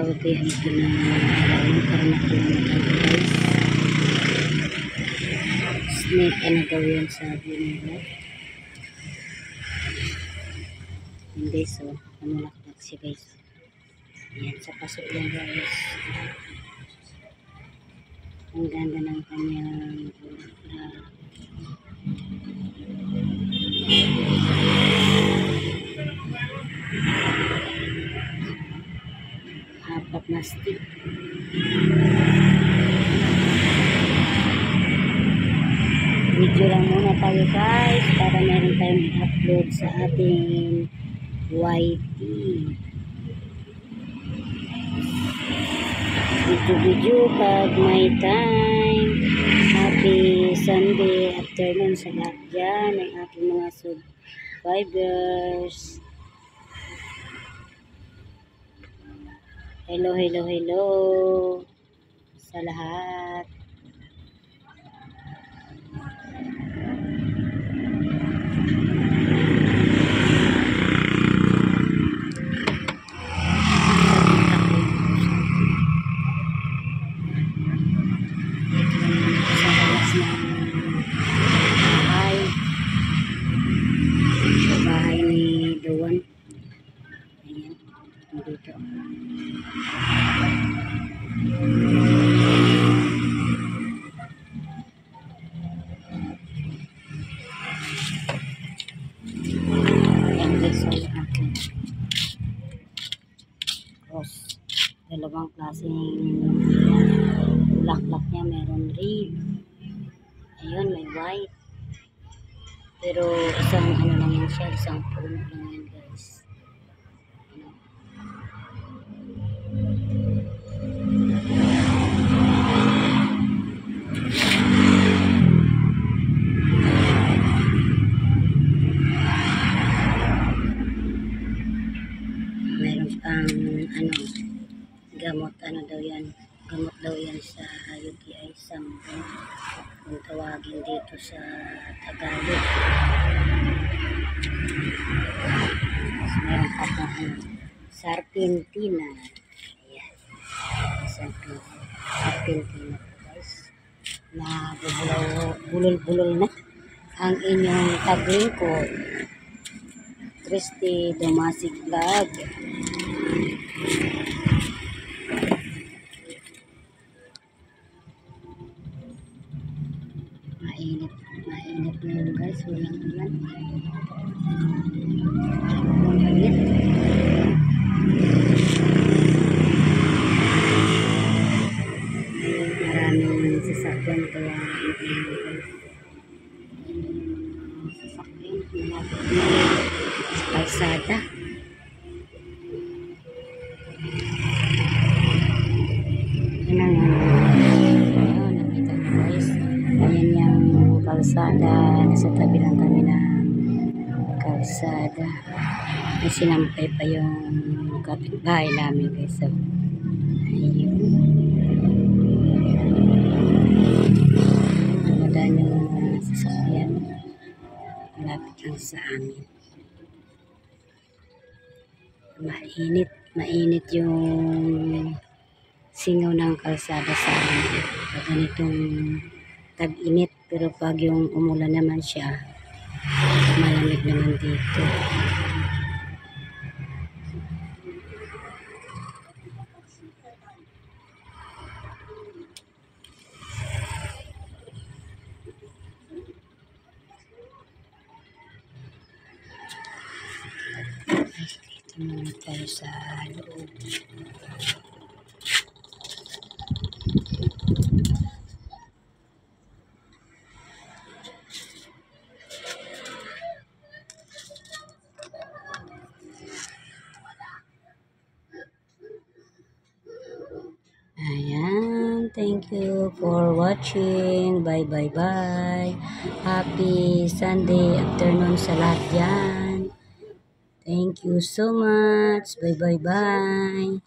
tawag kaya ito na maraming karma ko na tayo guys. Snake ano daw yan sabi nila. Hindi, so namulak-lak siya guys. Ayan, sa pasok yan guys. Ang ganda ng kanyang bulaklak. Apat na stick. Video lang muna tayo guys para meron tayong i-upload sa ating YT. Video pag may time. Happy Sunday afternoon sa lahat dyan ng aking mga subscribers. Hello sa lahat. Bahay ni Doan. Ayan, dito. Ayan guys, so natin. Cross. Dalawang klaseng bulaklak niya. Meron red. Ayun, may white. Pero isang ano lang yan siya, isang puno lang yan guys. Meron pang ano, gamot ano daw yan. Gamot daw yan sa UTI sambo. Kung tawagin dito sa Tagalog. Tapos meron pa pang ano, Sarpentina. Ayan. Sarpentina guys. Na bulol-bulol na ang inyong taglingkod. Christy Domasic Vlog. Mainit na yun guys, walang ulan. Mainit. Maraming sasakyan kaya sasakyan malapit na kalsada. Nakita nyo guys, ayan yung kalsada, nasa tabi lang kami ng kalsada. May sinampay pa yung kapitbahay namin guys. So, ayun. Namadaan yung sasakyan. Malapit lang sa amin. Mainit yung singaw ng kalsada sa amin. Pag ganitong tag-init, pero pag yung umulan naman siya, malamig naman dito. Dito naman tayo sa loob. Ayan, thank you for watching. Bye. Happy Sunday afternoon sa lahat dyan. Thank you so much. Bye.